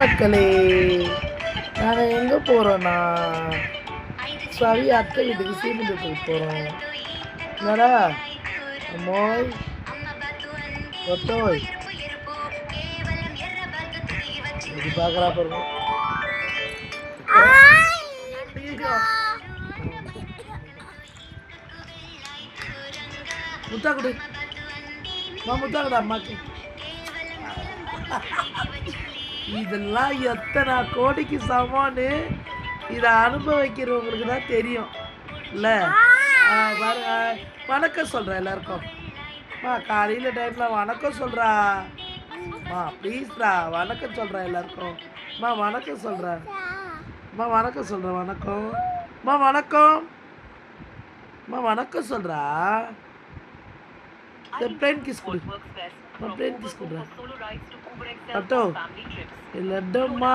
மக்களே, நாங்க எங்க போறோம்னா, சவி அத்தை வீட்டுக்கு சீமந்தத்துக்கு போறோம். என்னடா அம்மோய் ஒத்தோய் இது பார்க்குறா பாருங்க. முத்தா குடு முத்தா குடு அம்மாக்கு. இதெல்லாம் எத்தனை கோடிக்கு சமானு இதை அனுபவிக்கிறவங்களுக்கு தான் தெரியும் இல்லை? பாருங்க, வணக்கம் சொல்கிறேன் எல்லாருக்கும். காலையில் டைமில் வணக்கம் சொல்கிறா ப்ளீஸ்ரா, வணக்கம் சொல்கிறேன் எல்லாருக்கும். வணக்கம் சொல்கிறேன் வணக்கம் சொல்கிறேன். வணக்கம் வணக்கம் வணக்கம் சொல்கிறா. பிளேன் கிஸ் கொடு, பிளேன் கிஸ் கொடுறா. லட்டோ லட்டோம்மா